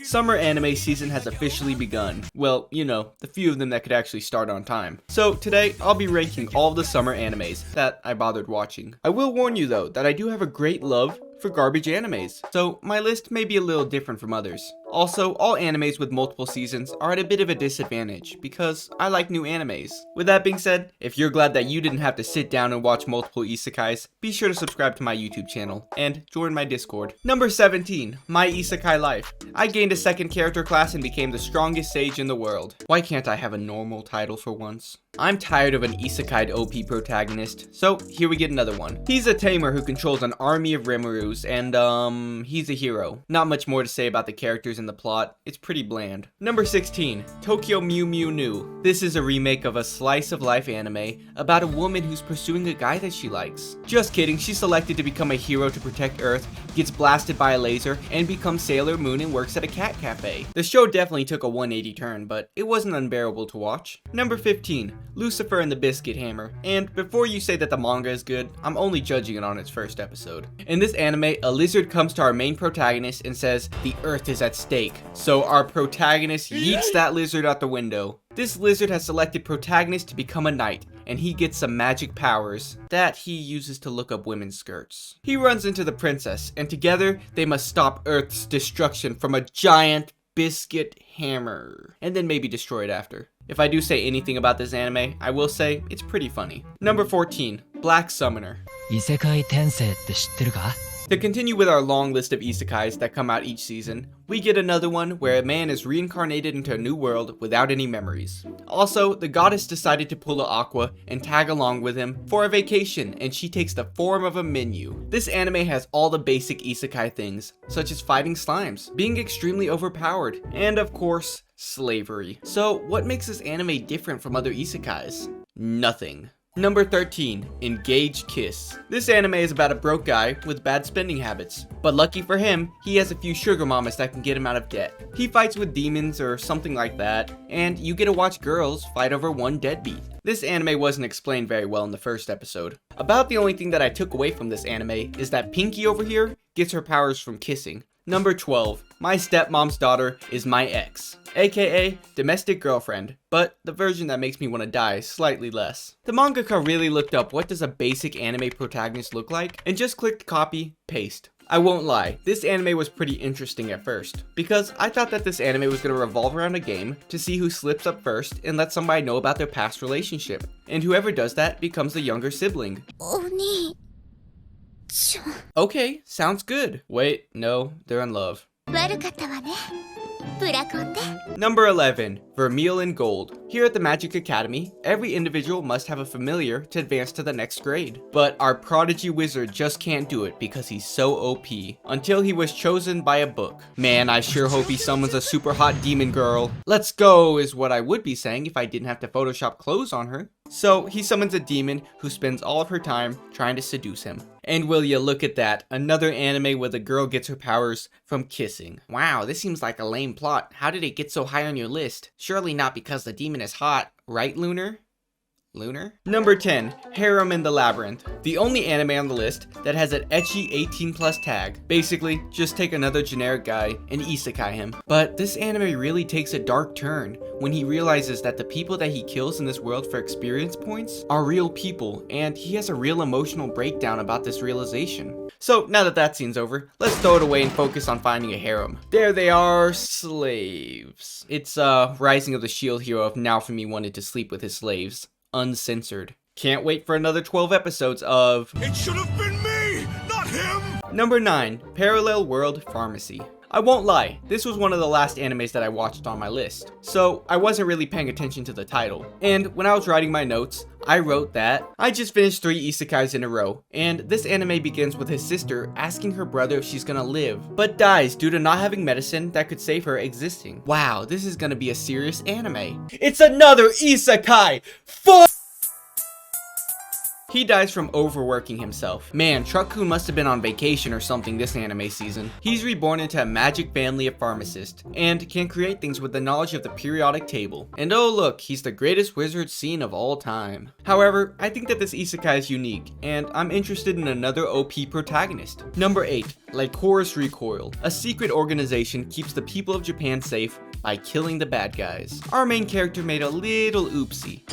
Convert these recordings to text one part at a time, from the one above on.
Summer anime season has officially begun. Well, you know, the few of them that could actually start on time. So today, I'll be ranking all of the summer animes that I bothered watching. I will warn you though, that I do have a great love for garbage animes, so my list may be a little different from others. Also, all animes with multiple seasons are at a bit of a disadvantage, because I like new animes. With that being said, if you're glad that you didn't have to sit down and watch multiple isekais, be sure to subscribe to my YouTube channel, and join my Discord. Number 17, My Isekai Life. I gained a second character class and became the strongest sage in the world. Why can't I have a normal title for once? I'm tired of an isekai OP protagonist, so here we get another one. He's a tamer who controls an army of Rimurus, and he's a hero. Not much more to say about the characters in the plot, it's pretty bland. Number 16, Tokyo Mew Mew New. This is a remake of a slice of life anime about a woman who's pursuing a guy that she likes. Just kidding, she's selected to become a hero to protect Earth, gets blasted by a laser, and becomes Sailor Moon and works at a cat cafe. The show definitely took a 180 turn, but it wasn't unbearable to watch. Number 15, Lucifer and the Biscuit Hammer. And before you say that the manga is good, I'm only judging it on its first episode. In this anime, a lizard comes to our main protagonist and says, "The Earth is at stake." So our protagonist yeets that lizard out the window. This lizard has selected protagonist to become a knight, and he gets some magic powers that he uses to look up women's skirts. He runs into the princess, and together they must stop Earth's destruction from a giant biscuit hammer, and then maybe destroy it after. If I do say anything about this anime, I will say it's pretty funny. Number 14, Black Summoner. 異世界転生って知ってるか? To continue with our long list of isekais that come out each season, we get another one where a man is reincarnated into a new world without any memories. Also, the goddess decided to pull a Aqua and tag along with him for a vacation, and she takes the form of a menu. This anime has all the basic isekai things, such as fighting slimes, being extremely overpowered, and of course, slavery. So what makes this anime different from other isekais? Nothing. Number 13, Engaged Kiss. This anime is about a broke guy with bad spending habits. But lucky for him, he has a few sugar mamas that can get him out of debt. He fights with demons or something like that, and you get to watch girls fight over one deadbeat. This anime wasn't explained very well in the first episode. About the only thing that I took away from this anime is that Pinky over here gets her powers from kissing. Number 12, My Stepmom's Daughter is My Ex, aka Domestic Girlfriend, but the version that makes me want to die slightly less. The mangaka really looked up what does a basic anime protagonist look like, and just clicked copy, paste. I won't lie, this anime was pretty interesting at first, because I thought that this anime was going to revolve around a game to see who slips up first and let somebody know about their past relationship, and whoever does that becomes the younger sibling. Okay, sounds good. Wait, no, they're in love. Number 11, Vermeil and Gold. Here at the Magic Academy, every individual must have a familiar to advance to the next grade. But our prodigy wizard just can't do it because he's so OP, until he was chosen by a book. Man, I sure hope he summons a super hot demon girl. Let's go is what I would be saying if I didn't have to Photoshop clothes on her. So he summons a demon who spends all of her time trying to seduce him. And will you look at that, another anime where the girl gets her powers from kissing. Wow, this seems like a lame plot. How did it get so high on your list? Surely not because the demon is hot, right, Lunar? Number 10, Harem in the Labyrinth. The only anime on the list that has an ecchi 18+ tag. Basically, just take another generic guy and isekai him. But this anime really takes a dark turn when he realizes that the people that he kills in this world for experience points are real people, and he has a real emotional breakdown about this realization. So now that that scene's over, let's throw it away and focus on finding a harem. There they are, slaves. It's Rising of the Shield hero if Naofumi wanted to sleep with his slaves. Uncensored. Can't wait for another 12 episodes of It Should Have Been Me, Not Him! Number 9, Parallel World Pharmacy. I won't lie, this was one of the last animes that I watched on my list, so I wasn't really paying attention to the title. And when I was writing my notes, I wrote that I just finished 3 isekais in a row, and this anime begins with his sister asking her brother if she's gonna live, but dies due to not having medicine that could save her existing. Wow, this is gonna be a serious anime. It's another isekai! He dies from overworking himself. Man, Truck-kun must have been on vacation or something this anime season. He's reborn into a magic family of pharmacists, and can create things with the knowledge of the periodic table. And oh look, he's the greatest wizard seen of all time. However, I think that this isekai is unique, and I'm interested in another OP protagonist. Number 8. Lycoris Recoil. A secret organization keeps the people of Japan safe by killing the bad guys. Our main character made a little oopsie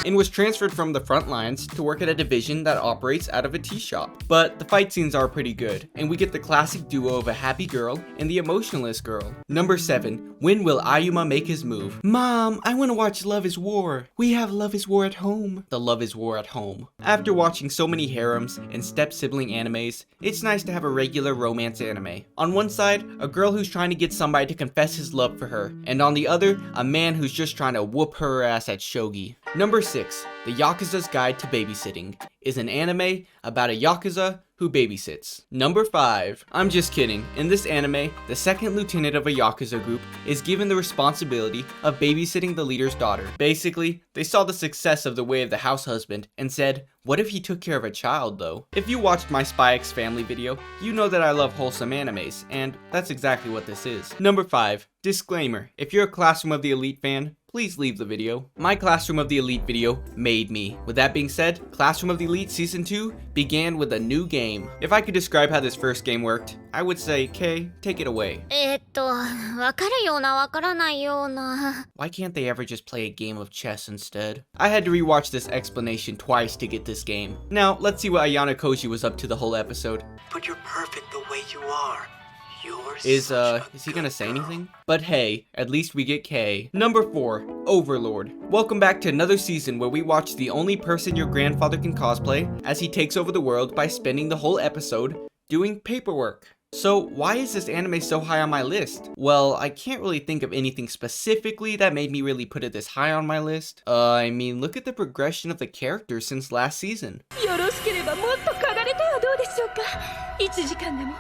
and was transferred from the front lines to work at a division that operates out of a tea shop. But the fight scenes are pretty good, and we get the classic duo of a happy girl and the emotionless girl. Number 7. When will Ayuma make his move? Mom, I want to watch Love is War. We have Love is War at home. The Love is War at home. After watching so many harems and step-sibling animes, it's nice to have a regular romance anime. On one side, a girl who's trying to get somebody to confess his love for her, and on the other, a man who's just trying to whoop her ass at shogi. Number 6. The Yakuza's Guide to Babysitting is an anime about a Yakuza who babysits. Number 5. I'm just kidding. In this anime, the second lieutenant of a Yakuza group is given the responsibility of babysitting the leader's daughter. Basically, they saw the success of the way of the house husband and said, what if he took care of a child though? If you watched my Spy X Family video, you know that I love wholesome animes, and that's exactly what this is. Number 5. Disclaimer. If you're a Classroom of the Elite fan, please leave the video. My Classroom of the Elite video made me. With that being said, Classroom of the Elite Season 2 began with a new game. If I could describe how this first game worked, I would say, Kay, take it away. わかるようなわからないような Why can't they ever just play a game of chess instead? I had to rewatch this explanation twice to get this game. Now, let's see what Ayano Koji was up to the whole episode. But you're perfect the way you are. Is he gonna say anything? But hey, at least we get K. Number 4, Overlord. Welcome back to another season where we watch the only person your grandfather can cosplay as he takes over the world by spending the whole episode doing paperwork. So why is this anime so high on my list? Well, I can't really think of anything specifically that made me really put it this high on my list. I mean, look at the progression of the characters since last season. よろしければもっと嗅がれてはどうでしょうか1時間でも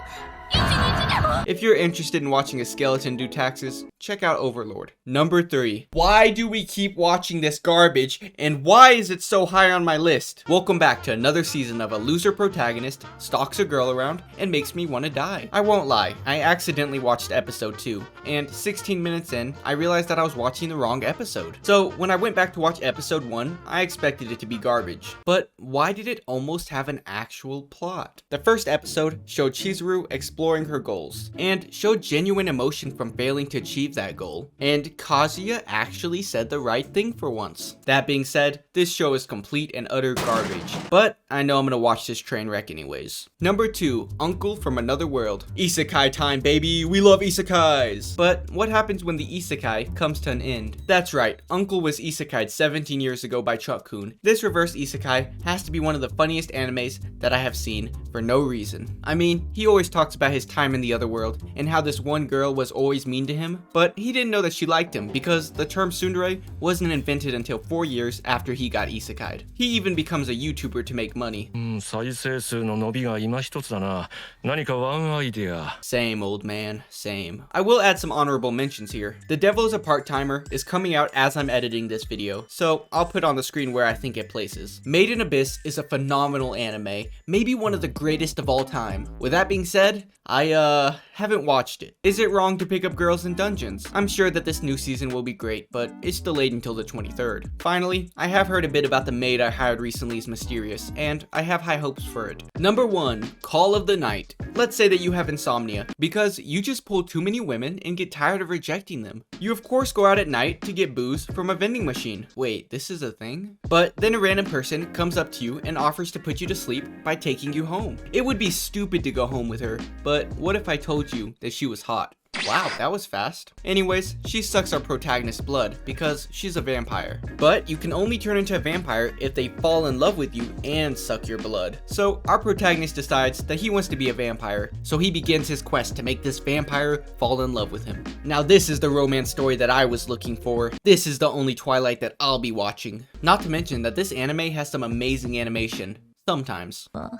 If you're interested in watching a skeleton do taxes, check out Overlord. Number 3. Why do we keep watching this garbage, and why is it so high on my list? Welcome back to another season of a loser protagonist stalks a girl around and makes me want to die. I won't lie, I accidentally watched episode 2, and 16 minutes in, I realized that I was watching the wrong episode. So when I went back to watch episode 1, I expected it to be garbage. But why did it almost have an actual plot? The first episode showed Chizuru exploring her goals, and showed genuine emotion from failing to achieve that goal. And Kazuya actually said the right thing for once. That being said, this show is complete and utter garbage, but I know I'm gonna watch this train wreck anyways. Number 2, Uncle from Another World. Isekai time, baby! We love isekais! But what happens when the isekai comes to an end? That's right, Uncle was isekai'd 17 years ago by Truck-kun. This reverse isekai has to be one of the funniest animes that I have seen for no reason. I mean, he always talks about his time in the other world and how this one girl was always mean to him, but he didn't know that she liked him because the term tsundere wasn't invented until 4 years after he got isekai'd. He even becomes a YouTuber to make money. 再生数の伸びが今一つだな。何かワンアイデア。 Same, old man, same. I will add some honorable mentions here. The Devil is a Part-Timer is coming out as I'm editing this video, so I'll put on the screen where I think it places. Made in Abyss is a phenomenal anime, maybe one of the greatest of all time. With that being said, I haven't watched it. Is it wrong to pick up girls in dungeons? I'm sure that this new season will be great, but it's delayed until the 23rd. Finally, I have heard a bit about the maid I hired recently is mysterious, and I have high hopes for it. Number 1, Call of the Night. Let's say that you have insomnia, because you just pull too many women and get tired of rejecting them. You of course go out at night to get booze from a vending machine. Wait, this is a thing? But then a random person comes up to you and offers to put you to sleep by taking you home. It would be stupid to go home with her, but what if I told you that she was hot? Wow, that was fast. Anyways, she sucks our protagonist's blood because she's a vampire. But you can only turn into a vampire if they fall in love with you and suck your blood. So our protagonist decides that he wants to be a vampire, so he begins his quest to make this vampire fall in love with him. Now this is the romance story that I was looking for. This is the only Twilight that I'll be watching. Not to mention that this anime has some amazing animation. Sometimes. 我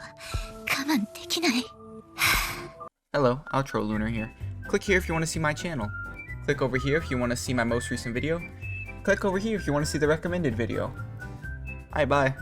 慢できない Hello, Outro Lunar here. Click here if you want to see my channel. Click over here if you want to see my most recent video. Click over here if you want to see the recommended video. Alright, bye.